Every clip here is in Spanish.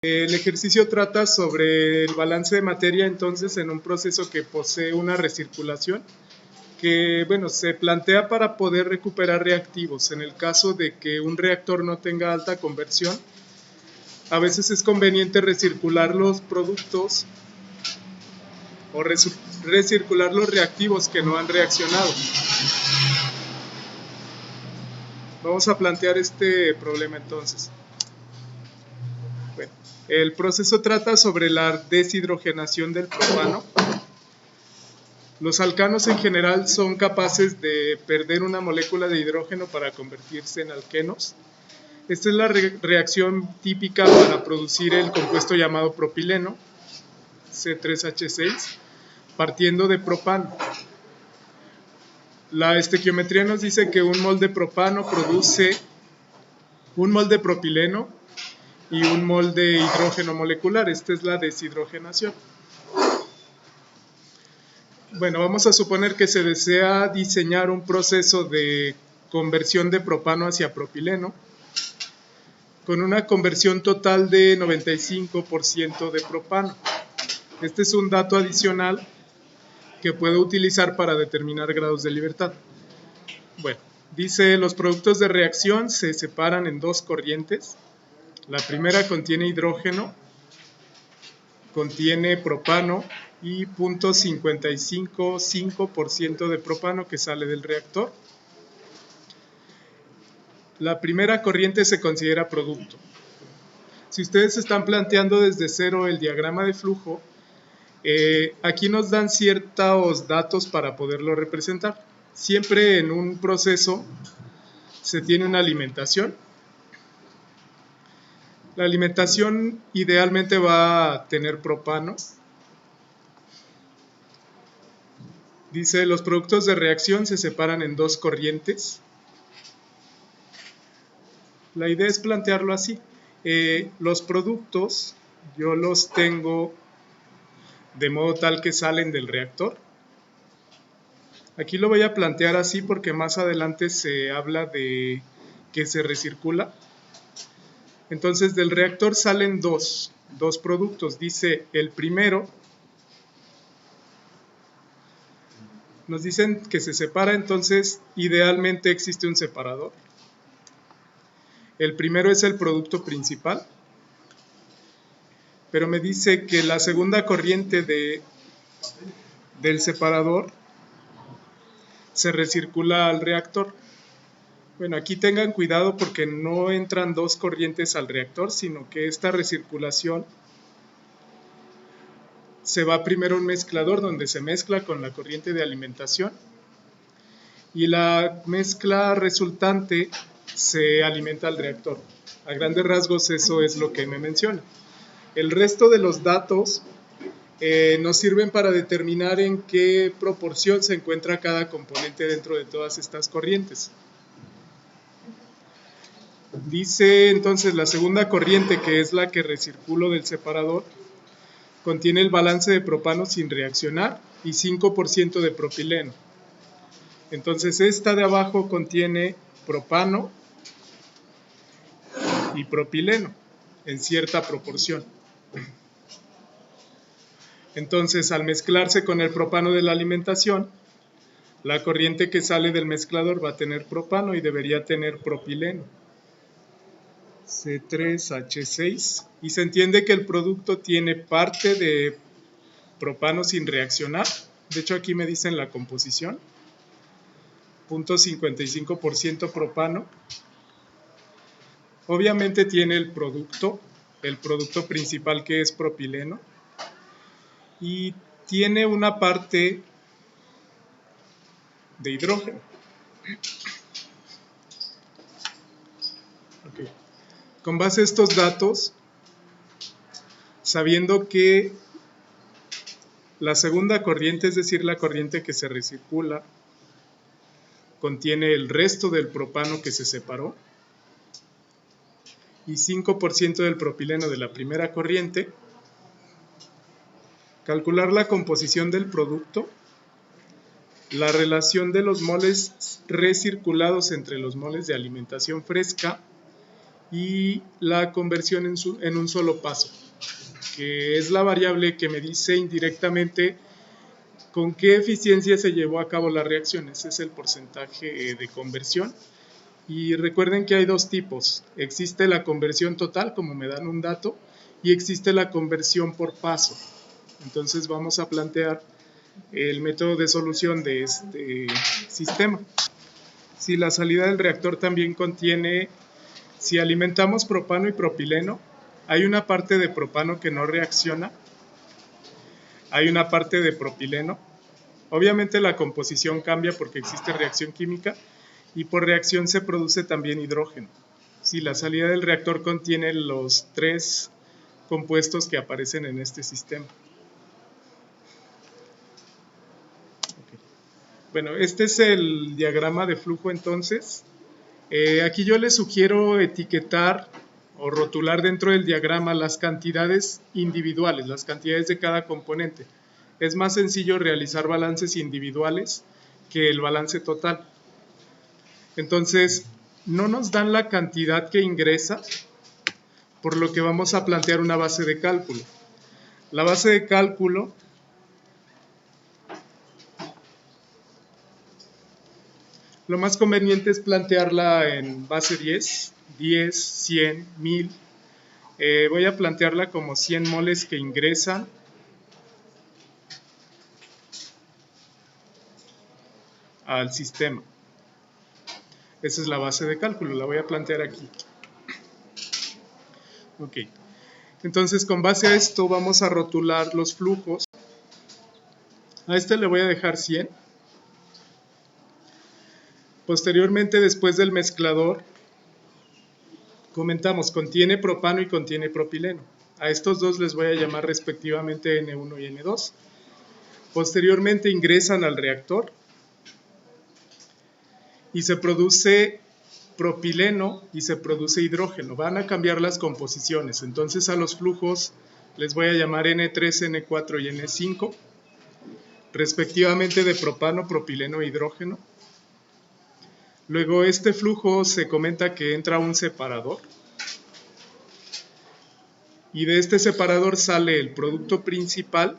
El ejercicio trata sobre el balance de materia entonces en un proceso que posee una recirculación que se plantea para poder recuperar reactivos. En el caso de que un reactor no tenga alta conversión, a veces es conveniente recircular los productos o recircular los reactivos que no han reaccionado. Vamos a plantear este problema entonces. Bueno, el proceso trata sobre la deshidrogenación del propano. Los alcanos en general son capaces de perder una molécula de hidrógeno para convertirse en alquenos. Esta es la reacción típica para producir el compuesto llamado propileno, C3H6, partiendo de propano. La estequiometría nos dice que un mol de propano produce un mol de propileno y un mol de hidrógeno molecular. Esta es la deshidrogenación. Bueno, vamos a suponer que se desea diseñar un proceso de conversión de propano hacia propileno con una conversión total de 95% de propano. Este es un dato adicional que puedo utilizar para determinar grados de libertad. Bueno, dice los productos de reacción se separan en dos corrientes. La primera contiene hidrógeno, contiene propano y 0.555% de propano que sale del reactor. La primera corriente se considera producto. Si ustedes están planteando desde cero el diagrama de flujo, aquí nos dan ciertos datos para poderlo representar. Siempre en un proceso se tiene una alimentación. La alimentación idealmente va a tener propano. Dice, los productos de reacción se separan en dos corrientes. La idea es plantearlo así. Los productos yo los tengo de modo tal que salen del reactor. Aquí lo voy a plantear así porque más adelante se habla de que se recircula. Entonces del reactor salen dos productos. Dice el primero, nos dicen que se separa, entonces idealmente existe un separador. El primero es el producto principal, pero me dice que la segunda corriente del separador se recircula al reactor. Bueno, aquí tengan cuidado porque no entran dos corrientes al reactor, sino que esta recirculación se va primero a un mezclador donde se mezcla con la corriente de alimentación y la mezcla resultante se alimenta al reactor. A grandes rasgos eso es lo que me menciona. El resto de los datos nos sirven para determinar en qué proporción se encuentra cada componente dentro de todas estas corrientes. Dice entonces la segunda corriente, que es la que recirculo del separador, contiene el balance de propano sin reaccionar y 5% de propileno. Entonces esta de abajo contiene propano y propileno en cierta proporción. Entonces al mezclarse con el propano de la alimentación, la corriente que sale del mezclador va a tener propano y debería tener propileno, C3H6, y se entiende que el producto tiene parte de propano sin reaccionar. De hecho aquí me dicen la composición, 0.55% propano. Obviamente tiene el producto principal que es propileno, y tiene una parte de hidrógeno. Okay. Con base a estos datos, sabiendo que la segunda corriente, es decir, la corriente que se recircula, contiene el resto del propano que se separó y 5% del propileno de la primera corriente, calcular la composición del producto, la relación de los moles recirculados entre los moles de alimentación fresca y la conversión en un solo paso, que es la variable que me dice indirectamente con qué eficiencia se llevó a cabo la reacción. Ese es el porcentaje de conversión. Y recuerden que hay dos tipos. Existe la conversión total, como me dan un dato, y existe la conversión por paso. Entonces vamos a plantear el método de solución de este sistema. Si la salida del reactor también contiene, si alimentamos propano y propileno, hay una parte de propano que no reacciona, hay una parte de propileno. Obviamente la composición cambia porque existe reacción química y por reacción se produce también hidrógeno. Si la salida del reactor contiene los tres compuestos que aparecen en este sistema. Bueno, este es el diagrama de flujo entonces. Aquí yo les sugiero etiquetar o rotular dentro del diagrama las cantidades individuales, las cantidades de cada componente. Es más sencillo realizar balances individuales que el balance total. Entonces, no nos dan la cantidad que ingresa, por lo que vamos a plantear una base de cálculo. La base de cálculo lo más conveniente es plantearla en base 10, 100, 1000. Voy a plantearla como 100 moles que ingresan al sistema. Esa es la base de cálculo, la voy a plantear aquí. Ok. Entonces, con base a esto vamos a rotular los flujos. A este le voy a dejar 100. Posteriormente, después del mezclador, comentamos, contiene propano y contiene propileno. A estos dos les voy a llamar respectivamente N1 y N2. Posteriormente ingresan al reactor y se produce propileno y se produce hidrógeno. Van a cambiar las composiciones. Entonces a los flujos les voy a llamar N3, N4 y N5, respectivamente de propano, propileno e hidrógeno. Luego este flujo se comenta que entra un separador y de este separador sale el producto principal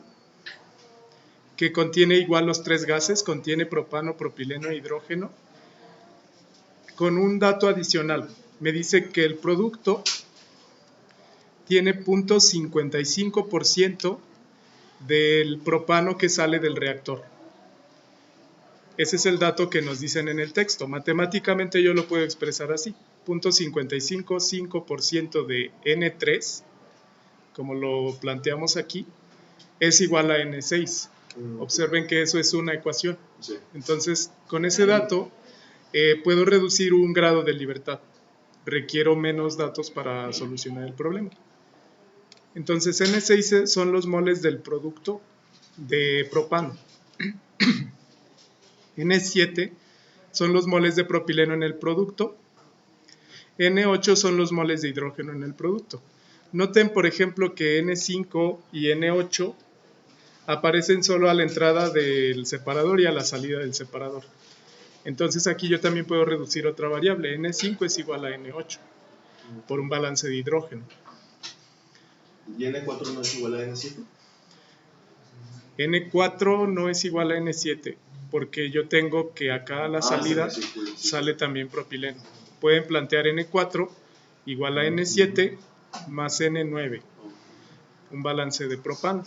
que contiene igual los tres gases, contiene propano, propileno e hidrógeno, con un dato adicional. Me dice que el producto tiene 0.55% del propano que sale del reactor. Ese es el dato que nos dicen en el texto. Matemáticamente yo lo puedo expresar así. 0.555% de N3, como lo planteamos aquí, es igual a N6. Observen que eso es una ecuación. Entonces, con ese dato puedo reducir un grado de libertad. Requiero menos datos para solucionar el problema. Entonces, N6 son los moles del producto de propano. N7 son los moles de propileno en el producto. N8 son los moles de hidrógeno en el producto. Noten, por ejemplo, que N5 y N8 aparecen solo a la entrada del separador y a la salida del separador. Entonces aquí yo también puedo reducir otra variable. N5 es igual a N8 por un balance de hidrógeno. ¿Y N4 no es igual a N7? N4 no es igual a N7 porque yo tengo que acá a la salida sale también propileno. Pueden plantear N4 igual a N7 más N9, un balance de propano.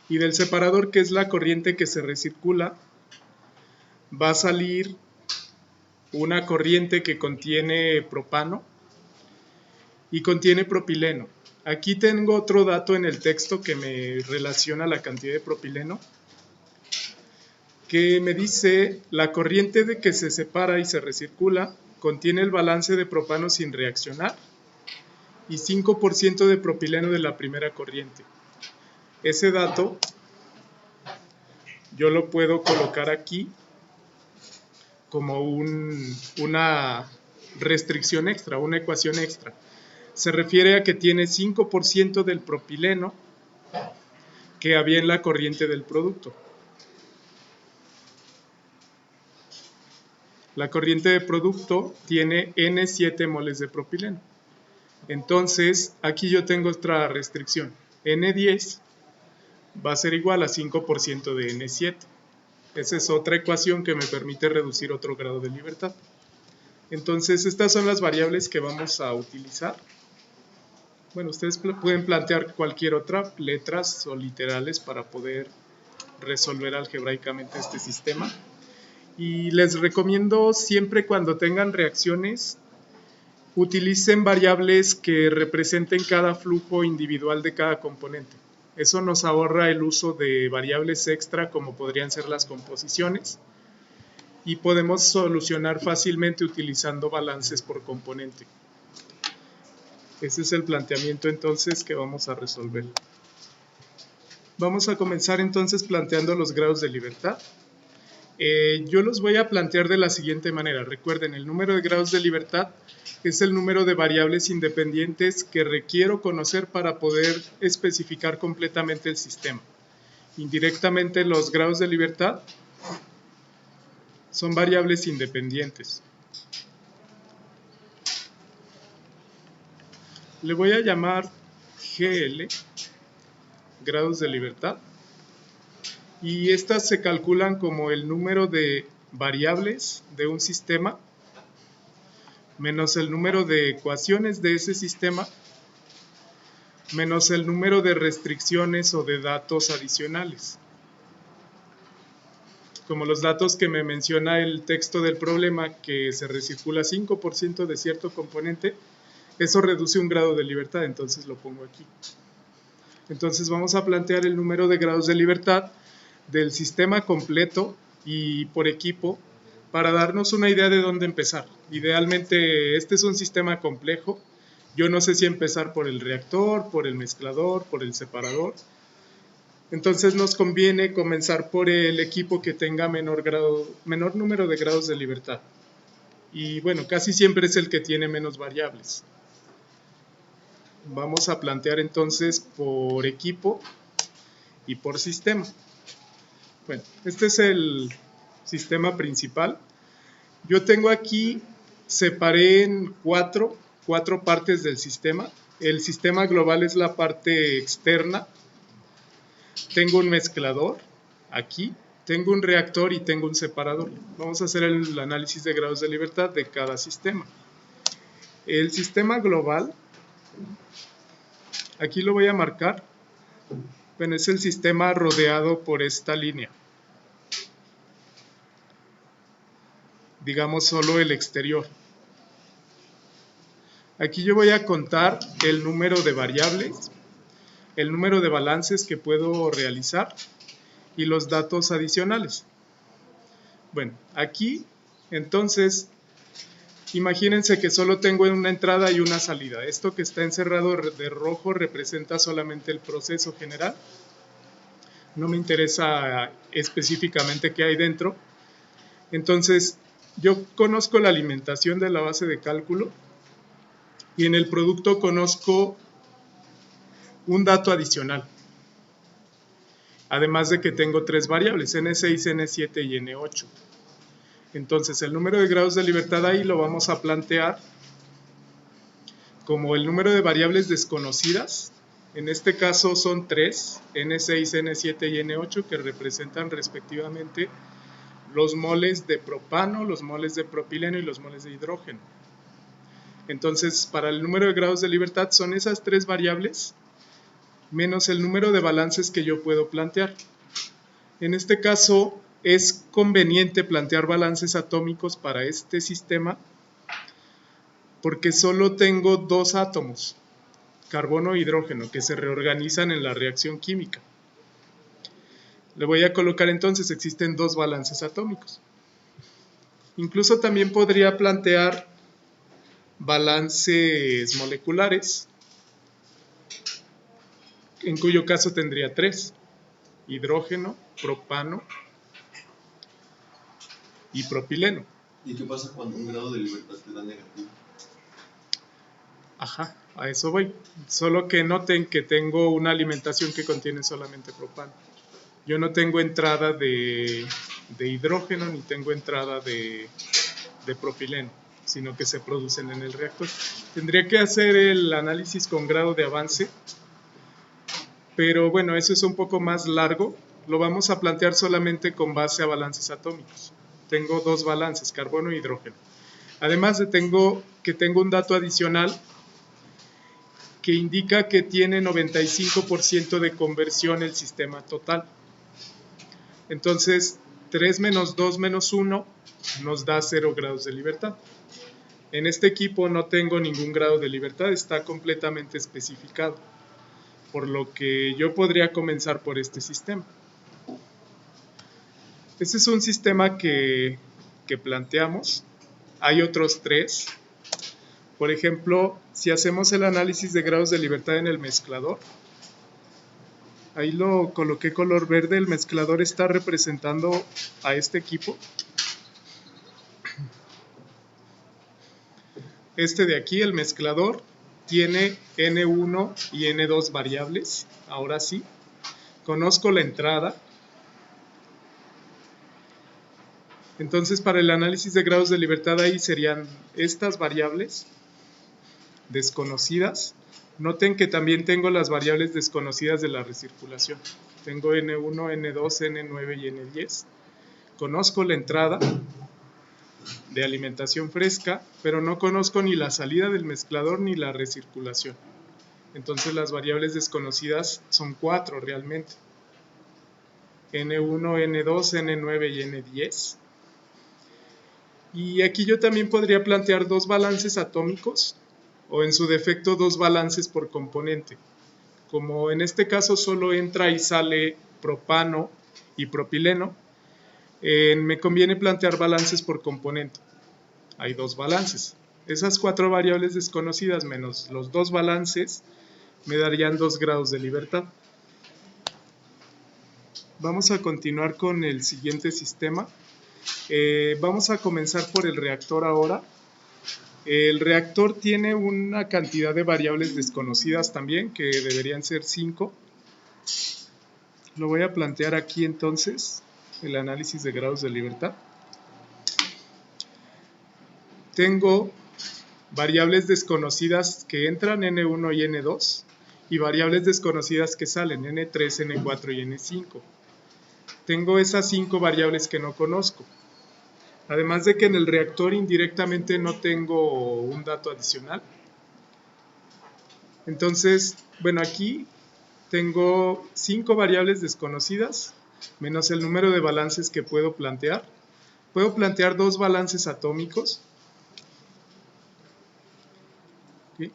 Y del separador, que es la corriente que se recircula, va a salir una corriente que contiene propano y contiene propileno. Aquí tengo otro dato en el texto que me relaciona la cantidad de propileno, que me dice la corriente de que se separa y se recircula contiene el balance de propano sin reaccionar y 5% de propileno de la primera corriente. Ese dato yo lo puedo colocar aquí como una restricción extra, una ecuación extra. Se refiere a que tiene 5% del propileno que había en la corriente del producto. La corriente de producto tiene N7 moles de propileno. Entonces, aquí yo tengo otra restricción. N10 va a ser igual a 5% de N7. Esa es otra ecuación que me permite reducir otro grado de libertad. Entonces, estas son las variables que vamos a utilizar. Bueno, ustedes pueden plantear cualquier otra, letras o literales, para poder resolver algebraicamente este sistema. Y les recomiendo siempre, cuando tengan reacciones, utilicen variables que representen cada flujo individual de cada componente. Eso nos ahorra el uso de variables extra, como podrían ser las composiciones, y podemos solucionar fácilmente utilizando balances por componente. Ese es el planteamiento entonces que vamos a resolver. Vamos a comenzar entonces planteando los grados de libertad. Yo los voy a plantear de la siguiente manera. Recuerden, el número de grados de libertad es el número de variables independientes que requiero conocer para poder especificar completamente el sistema. Indirectamente, los grados de libertad son variables independientes. Le voy a llamar GL, grados de libertad, y estas se calculan como el número de variables de un sistema menos el número de ecuaciones de ese sistema menos el número de restricciones o de datos adicionales. Como los datos que me menciona el texto del problema, que se recircula 5% de cierto componente, eso reduce un grado de libertad, entonces lo pongo aquí. Entonces vamos a plantear el número de grados de libertad del sistema completo y por equipo para darnos una idea de dónde empezar. Idealmente este es un sistema complejo. Yo no sé si empezar por el reactor, por el mezclador, por el separador. Entonces nos conviene comenzar por el equipo que tenga menor número de grados de libertad. Y bueno, casi siempre es el que tiene menos variables. Vamos a plantear entonces por equipo y por sistema. Bueno, este es el sistema principal. Yo tengo aquí, separé en cuatro partes del sistema. El sistema global es la parte externa. Tengo un mezclador aquí, tengo un reactor y tengo un separador. Vamos a hacer el análisis de grados de libertad de cada sistema. El sistema global, aquí lo voy a marcar. Bueno, es el sistema rodeado por esta línea. Digamos solo el exterior. Aquí yo voy a contar el número de variables, el número de balances que puedo realizar y los datos adicionales. Bueno, aquí entonces imagínense que solo tengo una entrada y una salida. Esto que está encerrado de rojo representa solamente el proceso general. No me interesa específicamente qué hay dentro. Entonces, yo conozco la alimentación de la base de cálculo y en el producto conozco un dato adicional. Además de que tengo tres variables, N6, N7 y N8. Entonces, el número de grados de libertad ahí lo vamos a plantear como el número de variables desconocidas. En este caso son 3, N6, N7 y N8, que representan respectivamente los moles de propano, los moles de propileno y los moles de hidrógeno. Entonces, para el número de grados de libertad son esas tres variables menos el número de balances que yo puedo plantear. En este caso, es conveniente plantear balances atómicos para este sistema porque solo tengo dos átomos, carbono e hidrógeno, que se reorganizan en la reacción química. Le voy a colocar entonces, existen dos balances atómicos. Incluso también podría plantear balances moleculares, en cuyo caso tendría tres: hidrógeno, propano y propileno. ¿Y qué pasa cuando un grado de libertad te da negativo? Ajá, a eso voy. Solo que noten que tengo una alimentación que contiene solamente propano. Yo no tengo entrada de hidrógeno ni tengo entrada de propileno. sino que se producen en el reactor. Tendría que hacer el análisis con grado de avance, pero bueno, eso es un poco más largo. Lo vamos a plantear solamente con base a balances atómicos. Tengo dos balances, carbono e hidrógeno. Además tengo un dato adicional que indica que tiene 95% de conversión el sistema total. Entonces, 3 menos 2 menos 1 nos da 0 grados de libertad. En este equipo no tengo ningún grado de libertad, está completamente especificado, por lo que yo podría comenzar por este sistema. Este es un sistema que planteamos. Hay otros 3. Por ejemplo, si hacemos el análisis de grados de libertad en el mezclador, ahí lo coloqué color verde, el mezclador está representando a este equipo. Este de aquí, el mezclador, tiene N1 y N2 variables. Ahora sí, conozco la entrada. Entonces, para el análisis de grados de libertad ahí serían estas variables desconocidas. Noten que también tengo las variables desconocidas de la recirculación. Tengo N1, N2, N9 y N10. Conozco la entrada de alimentación fresca, pero no conozco ni la salida del mezclador ni la recirculación. Entonces las variables desconocidas son 4 realmente. N1, N2, N9 y N10. Y aquí yo también podría plantear dos balances atómicos, o en su defecto dos balances por componente. Como en este caso solo entra y sale propano y propileno, me conviene plantear balances por componente. Hay dos balances. Esas 4 variables desconocidas menos los 2 balances me darían 2 grados de libertad. Vamos a continuar con el siguiente sistema. Vamos a comenzar por el reactor ahora. El reactor tiene una cantidad de variables desconocidas también, que deberían ser 5. Lo voy a plantear aquí entonces, el análisis de grados de libertad. Tengo variables desconocidas que entran, N1 y N2, y variables desconocidas que salen, N3, N4 y N5. Tengo esas 5 variables que no conozco. Además de que en el reactor indirectamente no tengo un dato adicional. Entonces, bueno, aquí tengo 5 variables desconocidas, menos el número de balances que puedo plantear. Puedo plantear 2 balances atómicos. ¿Sí?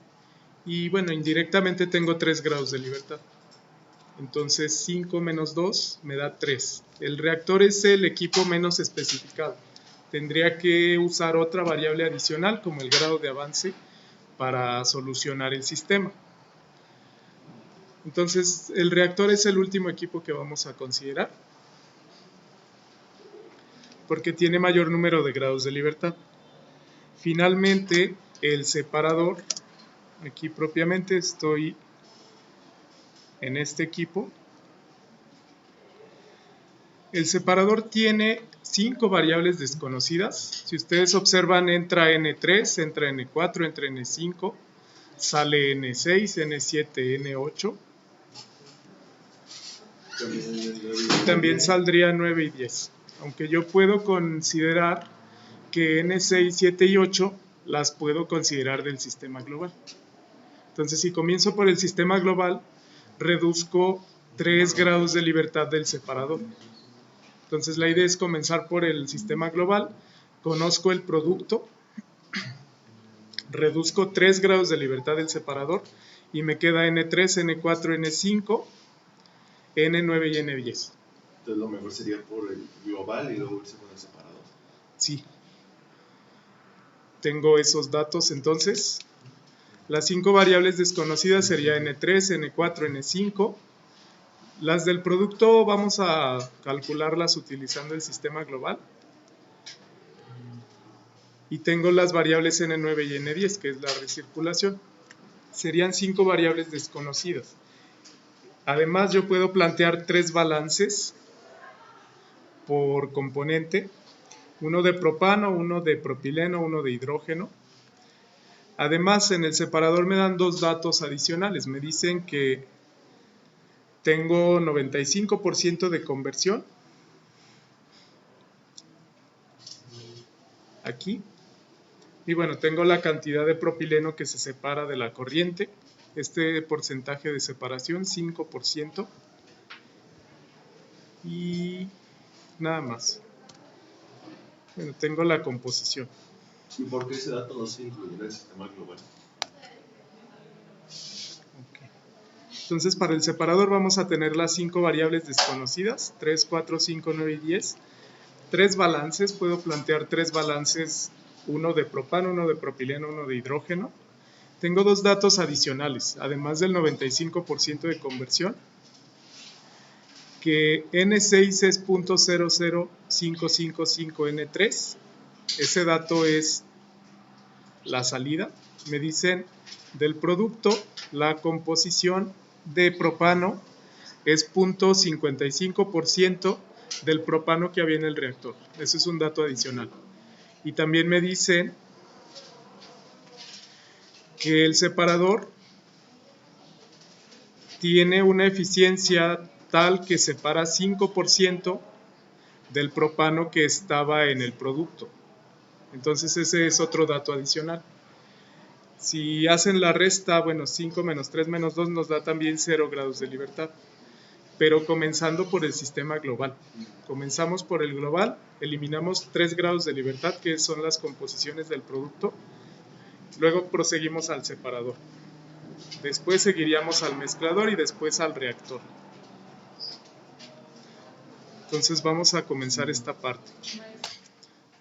Y bueno, indirectamente tengo 3 grados de libertad. Entonces 5 menos 2 me da 3. El reactor es el equipo menos especificado. Tendría que usar otra variable adicional como el grado de avance para solucionar el sistema. Entonces el reactor es el último equipo que vamos a considerar porque tiene mayor número de grados de libertad. Finalmente el separador, aquí propiamente estoy en este equipo. El separador tiene 5 variables desconocidas. Si ustedes observan, entra N3, entra N4, entra N5, sale N6, N7, N8. También saldría 9 y 10. Aunque yo puedo considerar que N6, 7 y 8 las puedo considerar del sistema global. Entonces, si comienzo por el sistema global, reduzco 3 grados de libertad del separador. Entonces la idea es comenzar por el sistema global, conozco el producto, reduzco 3 grados de libertad del separador y me queda N3, N4, N5, N9 y N10. Entonces lo mejor sería por el global y luego irse con el separador. Sí. Tengo esos datos entonces. Las 5 variables desconocidas serían N3, N4, N5. Las del producto vamos a calcularlas utilizando el sistema global. Y tengo las variables N9 y N10, que es la recirculación. Serían 5 variables desconocidas. Además, yo puedo plantear 3 balances por componente. uno de propano, uno de propileno, uno de hidrógeno. Además, en el separador me dan dos datos adicionales. Me dicen que tengo 95% de conversión aquí. Y bueno, tengo la cantidad de propileno que se separa de la corriente. Este porcentaje de separación, 5%. Y nada más. Bueno, tengo la composición. ¿Y por qué ese dato no se incluye en el sistema global? Okay. Entonces, para el separador vamos a tener las 5 variables desconocidas, 3, 4, 5, 9 y 10. 3 balances, puedo plantear 3 balances, uno de propano, uno de propileno, uno de hidrógeno. Tengo dos datos adicionales, además del 95% de conversión, que N6 es 0.00555N3. Ese dato es la salida. Me dicen del producto, la composición de propano es 0.55% del propano que había en el reactor. Eso es un dato adicional. Y también me dicen que el separador tiene una eficiencia tal que separa 5% del propano que estaba en el producto. Entonces ese es otro dato adicional. Si hacen la resta, bueno, 5 menos 3 menos 2 nos da también 0 grados de libertad. Pero comenzando por el sistema global. Comenzamos por el global, eliminamos 3 grados de libertad, que son las composiciones del producto. Luego proseguimos al separador. Después seguiríamos al mezclador y después al reactor. Entonces vamos a comenzar esta parte.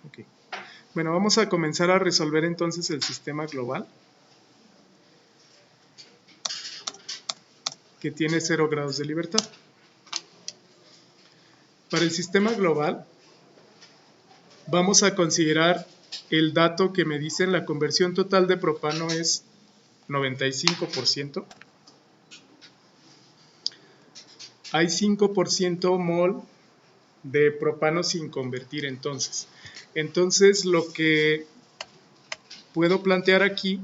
Okay. Bueno, vamos a comenzar a resolver entonces el sistema global, que tiene 0 grados de libertad. Para el sistema global, vamos a considerar el dato que me dicen la conversión total de propano es 95%. Hay 5% mol de propano sin convertir entonces. Entonces lo que puedo plantear aquí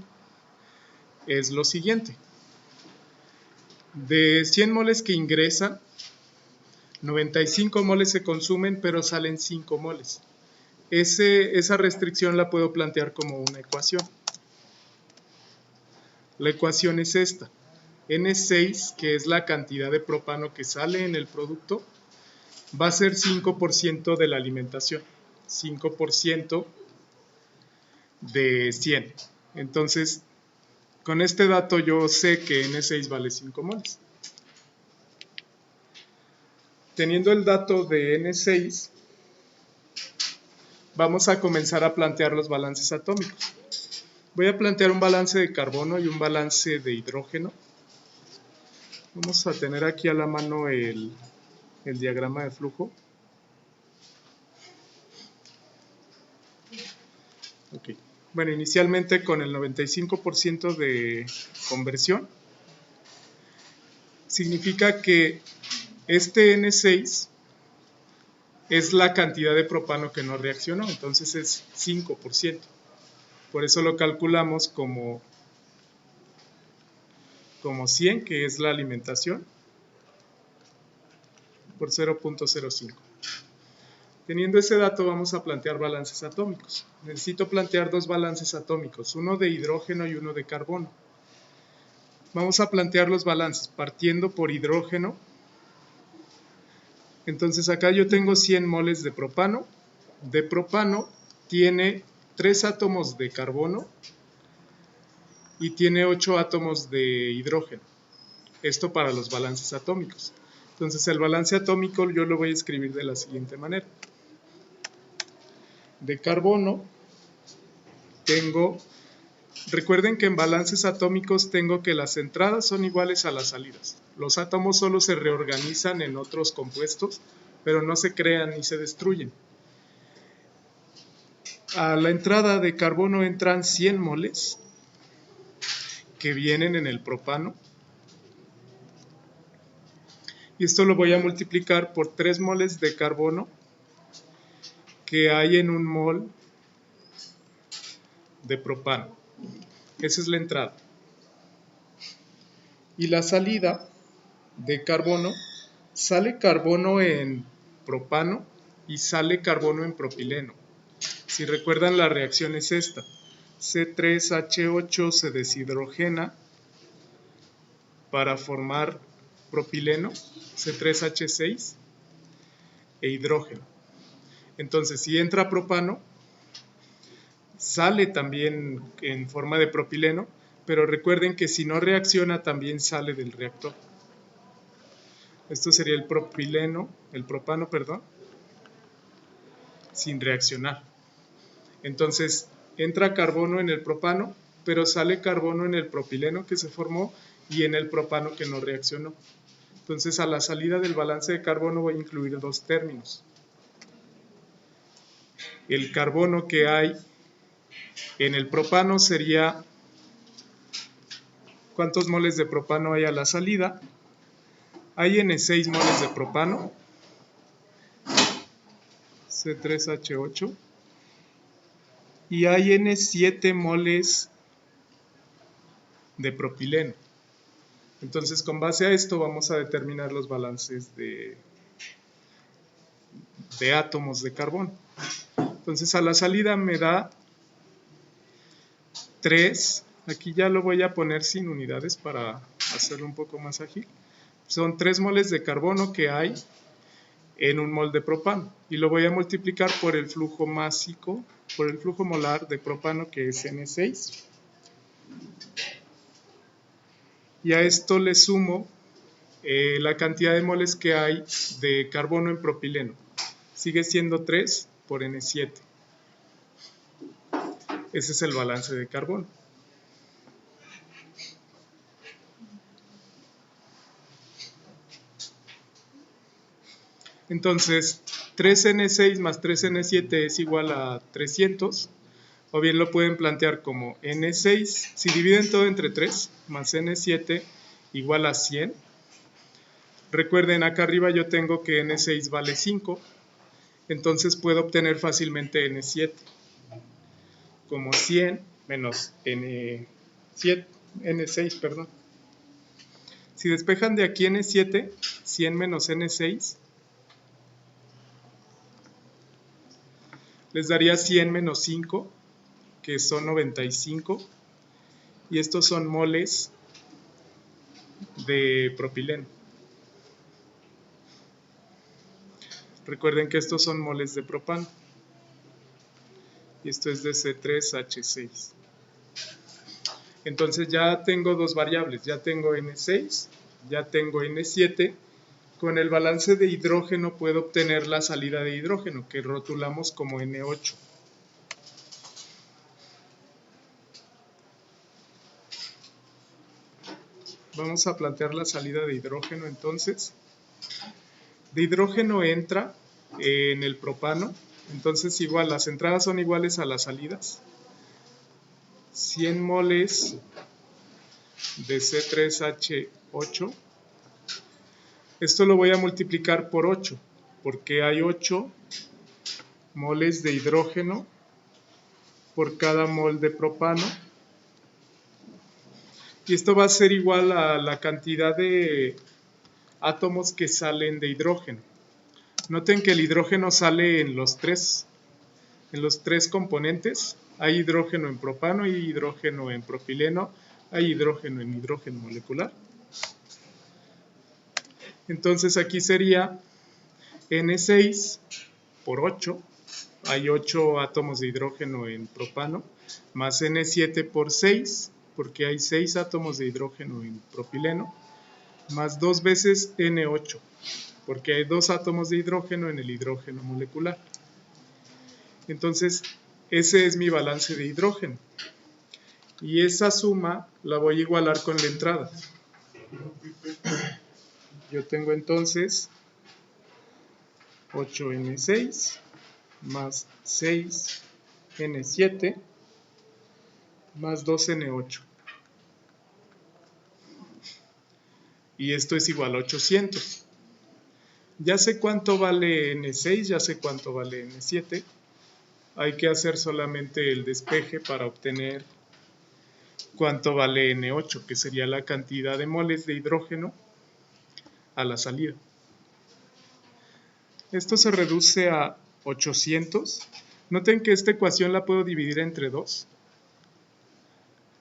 es lo siguiente. De 100 moles que ingresan, 95 moles se consumen, pero salen 5 moles. Esa restricción la puedo plantear como una ecuación. La ecuación es esta. N6, que es la cantidad de propano que sale en el producto, va a ser 5% de la alimentación. 5% de 100. Entonces, con este dato yo sé que N6 vale 5 moles. Teniendo el dato de N6, vamos a comenzar a plantear los balances atómicos. Voy a plantear un balance de carbono y un balance de hidrógeno. Vamos a tener aquí a la mano el diagrama de flujo. Okay. Bueno, inicialmente con el 95% de conversión, significa que este N6 es la cantidad de propano que no reaccionó, entonces es 5%. Por eso lo calculamos como 100, que es la alimentación, por 0.05. Teniendo ese dato, vamos a plantear balances atómicos. Necesito plantear dos balances atómicos, uno de hidrógeno y uno de carbono. Vamos a plantear los balances partiendo por hidrógeno. Entonces acá yo tengo 100 moles de propano. De propano tiene 3 átomos de carbono y tiene 8 átomos de hidrógeno. Esto para los balances atómicos. Entonces el balance atómico yo lo voy a escribir de la siguiente manera. De carbono tengo, recuerden que en balances atómicos tengo que las entradas son iguales a las salidas. Los átomos solo se reorganizan en otros compuestos, pero no se crean ni se destruyen. A la entrada de carbono entran 100 moles que vienen en el propano. Y esto lo voy a multiplicar por 3 moles de carbono que hay en un mol de propano. Esa es la entrada. Y la salida de carbono, sale carbono en propano y sale carbono en propileno. Si recuerdan, la reacción es esta. C3H8 se deshidrogena para formar propileno, C3H6 e hidrógeno. Entonces, si entra propano, sale también en forma de propileno, pero recuerden que si no reacciona también sale del reactor. Esto sería el propano, sin reaccionar. Entonces, entra carbono en el propano, pero sale carbono en el propileno que se formó y en el propano que no reaccionó. Entonces, a la salida del balance de carbono voy a incluir dos términos. El carbono que hay en el propano sería, ¿cuántos moles de propano hay a la salida? Hay N6 moles de propano, C3H8, y hay N7 moles de propileno. Entonces, con base a esto vamos a determinar los balances de átomos de carbono. Entonces, a la salida me da 3, aquí ya lo voy a poner sin unidades para hacerlo un poco más ágil. Son 3 moles de carbono que hay en un mol de propano y lo voy a multiplicar por el flujo másico, por el flujo molar de propano, que es N6, y a esto le sumo la cantidad de moles que hay de carbono en propileno. Sigue siendo 3 por N7. Ese es el balance de carbono. Entonces, 3N6 más 3N7 es igual a 300, o bien lo pueden plantear como N6, si dividen todo entre 3, más N7 igual a 100. Recuerden, acá arriba yo tengo que N6 vale 5, entonces puedo obtener fácilmente N7, como 100 menos N6, perdón. Si despejan de aquí N7, 100 menos N6, les daría 100 menos 5, que son 95, y estos son moles de propileno. Recuerden que estos son moles de propano, y esto es de C3H6. Entonces ya tengo dos variables, ya tengo N6, ya tengo N7. Con el balance de hidrógeno puedo obtener la salida de hidrógeno, que rotulamos como N8. Vamos a plantear la salida de hidrógeno entonces. De hidrógeno entra en el propano, entonces igual las entradas son iguales a las salidas. 100 moles de C3H8. Esto lo voy a multiplicar por 8, porque hay 8 moles de hidrógeno por cada mol de propano. Y esto va a ser igual a la cantidad de átomos que salen de hidrógeno. Noten que el hidrógeno sale en los tres componentes. Hay hidrógeno en propano, hay hidrógeno en propileno, hay hidrógeno en hidrógeno molecular. Entonces aquí sería N6 por 8, hay 8 átomos de hidrógeno en propano, más N7 por 6, porque hay 6 átomos de hidrógeno en propileno, más 2 veces N8, porque hay 2 átomos de hidrógeno en el hidrógeno molecular. Entonces, ese es mi balance de hidrógeno. Y esa suma la voy a igualar con la entrada. Yo tengo entonces 8N6 más 6N7 más 2N8. Y esto es igual a 800. Ya sé cuánto vale N6, ya sé cuánto vale N7. hay que hacer solamente el despeje para obtener cuánto vale N8, que sería la cantidad de moles de hidrógeno a la salida. Esto se reduce a 800. Noten que esta ecuación la puedo dividir entre 2.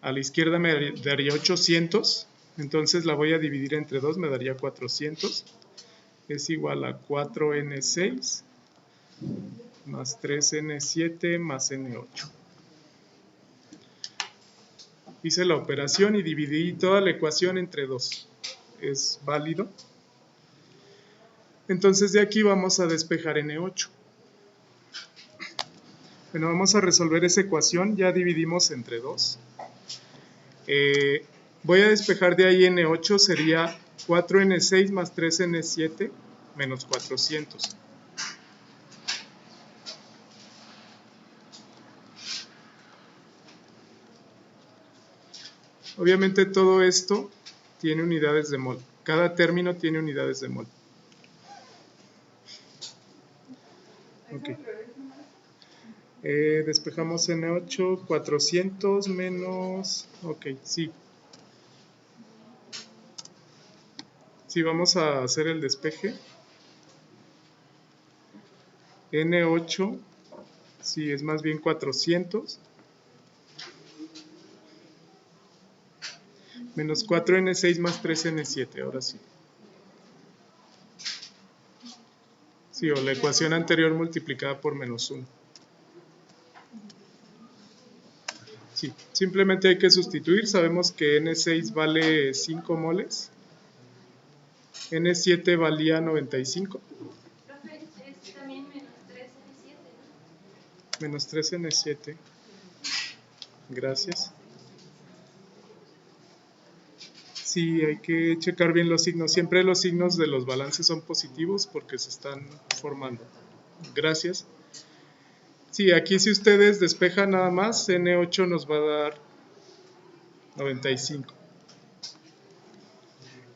A la izquierda me daría 800, entonces la voy a dividir entre 2, me daría 400. Es igual a 4N6 más 3N7 más N8. Hice la operación y dividí toda la ecuación entre 2. Es válido. Entonces de aquí vamos a despejar N8. Bueno, vamos a resolver esa ecuación. Ya dividimos entre 2. Voy a despejar de ahí N8. Sería 4N6 más 3N7 menos 400. Obviamente todo esto tiene unidades de mol. Cada término tiene unidades de mol. Okay. Despejamos N8, 400 menos... Ok, sí. Sí, vamos a hacer el despeje. N8, sí, es más bien 400. Menos 4N6 más 3N7, ahora sí. Sí, o la ecuación anterior multiplicada por menos 1. Sí, simplemente hay que sustituir. Sabemos que N6 vale 5 moles. N7 valía 95. Profe, es también menos 3N7, ¿no? Menos 3N7. Gracias. Sí, hay que checar bien los signos. Siempre los signos de los balances son positivos porque se están formando. Gracias. Sí, aquí si ustedes despejan nada más, N8 nos va a dar 95.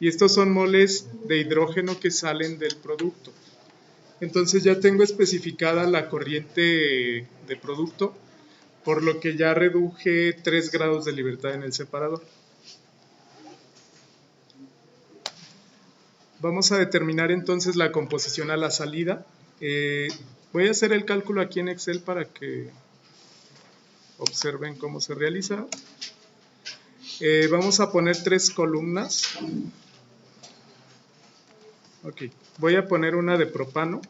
Y estos son moles de hidrógeno que salen del producto. Entonces ya tengo especificada la corriente de producto, por lo que ya reduje 3 grados de libertad en el separador. Vamos a determinar entonces la composición a la salida. Voy a hacer el cálculo aquí en Excel para que observen cómo se realiza. Vamos a poner 3 columnas. Ok, voy a poner una de propano,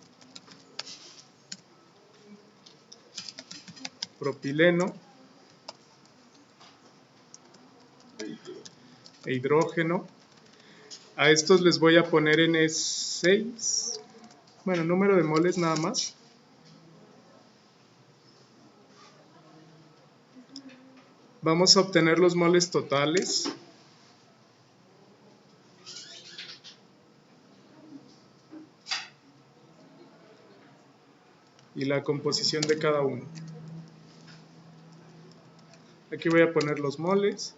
propileno e hidrógeno. A estos les voy a poner N6, bueno, número de moles nada más. Vamos a obtener los moles totales. Y la composición de cada uno. Aquí voy a poner los moles.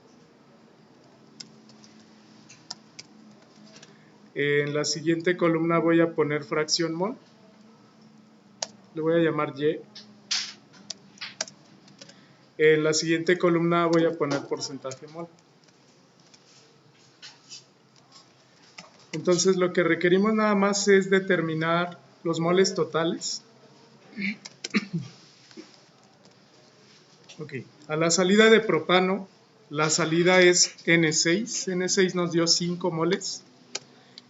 En la siguiente columna voy a poner fracción mol. Le voy a llamar Y. En la siguiente columna voy a poner porcentaje mol. Entonces lo que requerimos nada más es determinar los moles totales. Ok, a la salida de propano, la salida es N6. N6 nos dio 5 moles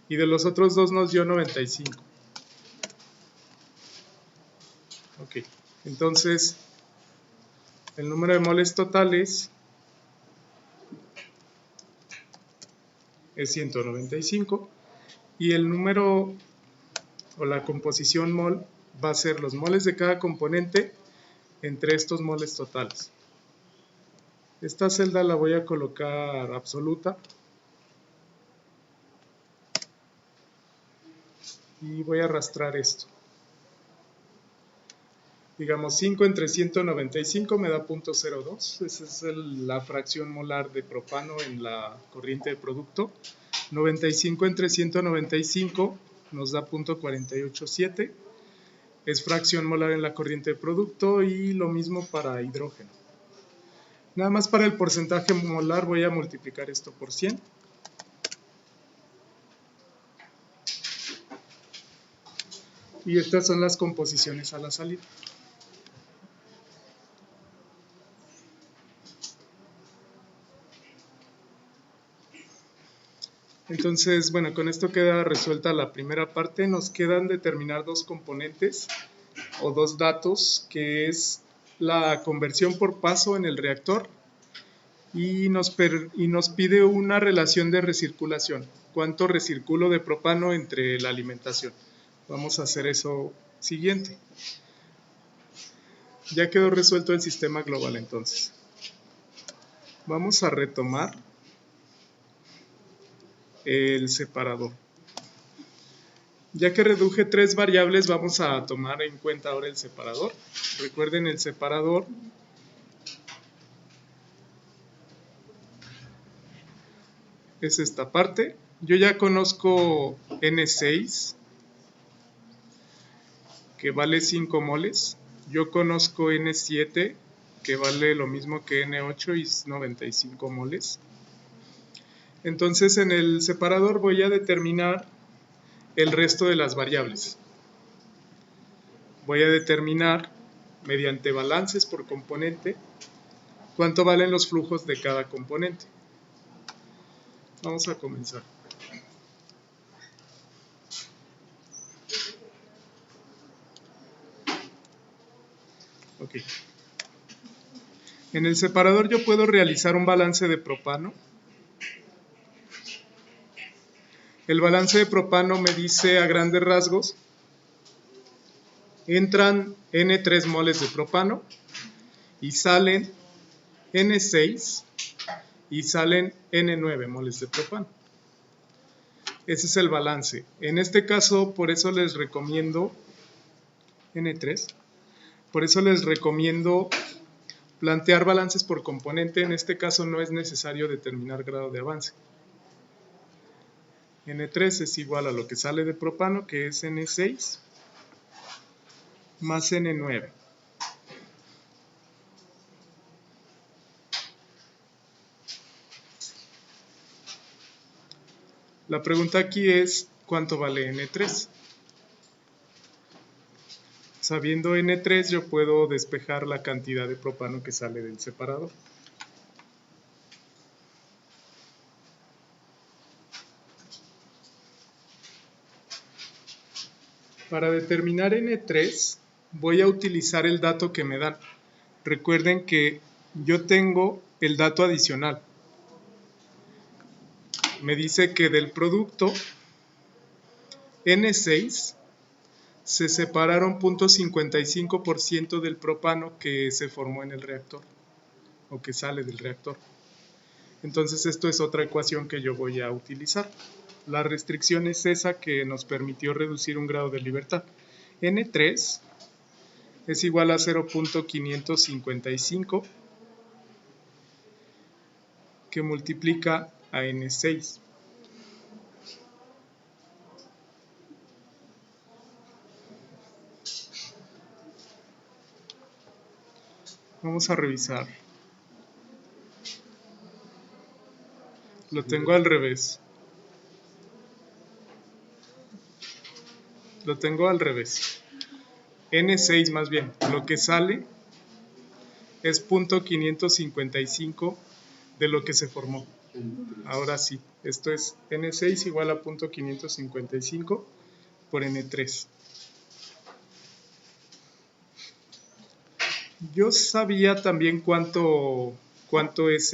y de los otros dos nos dio 95. Ok, entonces el número de moles totales es 195 y el número o la composición mol va a ser los moles de cada componente entre estos moles totales. Esta celda la voy a colocar absoluta y voy a arrastrar esto. Digamos 5 entre 195 me da 0.02, esa es la fracción molar de propano en la corriente de producto. 95 entre 195 nos da 0.487 es fracción molar en la corriente de producto y lo mismo para hidrógeno. Nada más para el porcentaje molar voy a multiplicar esto por 100. Y estas son las composiciones a la salida. Entonces, bueno, con esto queda resuelta la primera parte. Nos quedan determinar dos componentes o dos datos, que es la conversión por paso en el reactor y nos pide una relación de recirculación. ¿Cuánto recirculo de propano entre la alimentación? Vamos a hacer eso siguiente. Ya quedó resuelto el sistema global entonces. Vamos a retomar el separador. Ya que reduje tres variables, vamos a tomar en cuenta ahora el separador. Recuerden, el separador es esta parte. Yo ya conozco N6, que vale 5 moles. Yo conozco N7, que vale lo mismo que N8 y 95 moles. Entonces, en el separador voy a determinar el resto de las variables. Voy a determinar, mediante balances por componente, cuánto valen los flujos de cada componente. Vamos a comenzar. Ok. En el separador yo puedo realizar un balance de propano. El balance de propano me dice a grandes rasgos: entran N3 moles de propano y salen N6 y salen N9 moles de propano. Ese es el balance. En este caso, por eso les recomiendo N3. Por eso les recomiendo plantear balances por componente. En este caso no es necesario determinar grado de avance. N3 es igual a lo que sale de propano, que es N6, más N9. La pregunta aquí es, ¿cuánto vale N3? Sabiendo N3, yo puedo despejar la cantidad de propano que sale del separador. Para determinar N3, voy a utilizar el dato que me dan. Recuerden que yo tengo el dato adicional. Me dice que del producto N6 se separaron 0.55% del propano que se formó en el reactor o que sale del reactor. Entonces esto es otra ecuación que yo voy a utilizar. La restricción es esa que nos permitió reducir un grado de libertad. N3 es igual a 0.555 que multiplica a N6. Vamos a revisar. Lo tengo al revés. Lo tengo al revés. N6 más bien. Lo que sale es 0.555 de lo que se formó. Ahora sí. Esto es N6 igual a 0.555 por N3. Yo sabía también cuánto es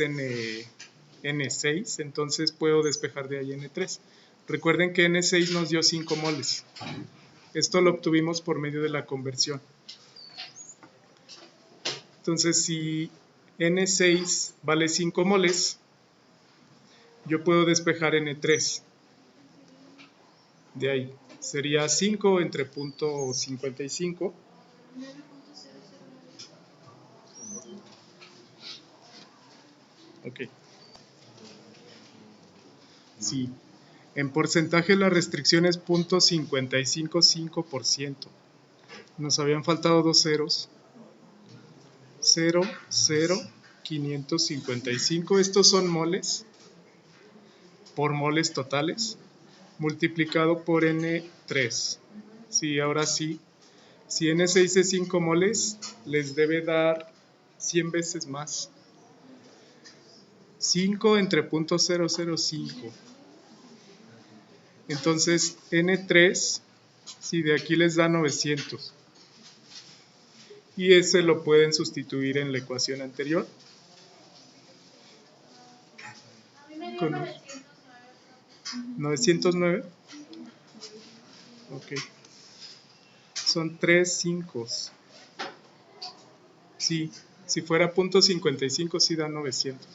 N6, entonces puedo despejar de ahí N3. Recuerden que N6 nos dio 5 moles. Esto lo obtuvimos por medio de la conversión. Entonces, si N6 vale 5 moles, yo puedo despejar N3. De ahí. Sería 5 entre 0.55. Ok. Sí. En porcentaje la restricción es 0.555%. Nos habían faltado dos ceros. 0, 0, 555. Estos son moles por moles totales multiplicado por N3. Sí, ahora sí. Si N6 es 5 moles, les debe dar 100 veces más. 5 entre .005. Entonces, N3, si de aquí les da 900. Y ese lo pueden sustituir en la ecuación anterior. A mí me dio Con 909. Ok. Son 3 5. Sí, si fuera .55 sí da 900.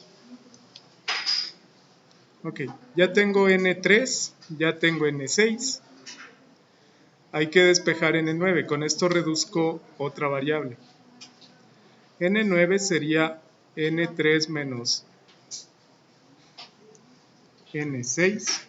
Ok, ya tengo N3, ya tengo N6. Hay que despejar N9, con esto reduzco otra variable. N9 sería N3 menos N6.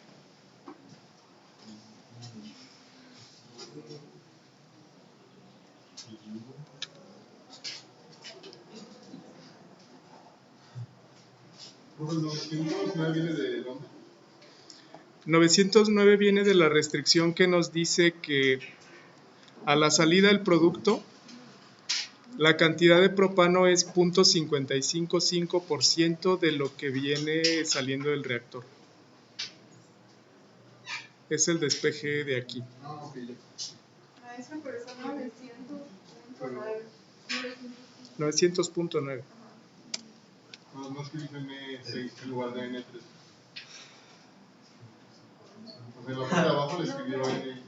¿909 viene de dónde? 909 viene de la restricción que nos dice que a la salida del producto la cantidad de propano es 0.555% de lo que viene saliendo del reactor. Es el despeje de aquí. Ah, ok, ya. Maestra, pero son 900.9. 900.9. No escribí N6 en lugar de N3. Pues en la parte de abajo le escribió N6.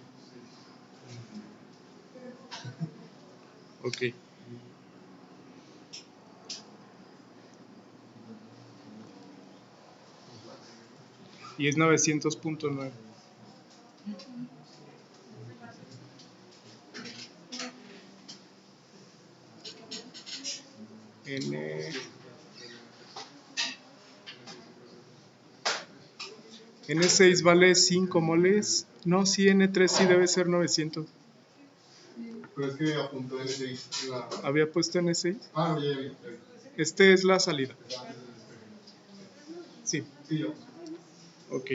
Ok. Y es 900.9. N6 vale 5 moles. No, sí, N3 sí debe ser 900. Pero es que apuntó N6 en la... ¿Había puesto N6? Ah, no, ya vi. Este es la salida. Antes del despegue. Sí, Sí, yo. ok.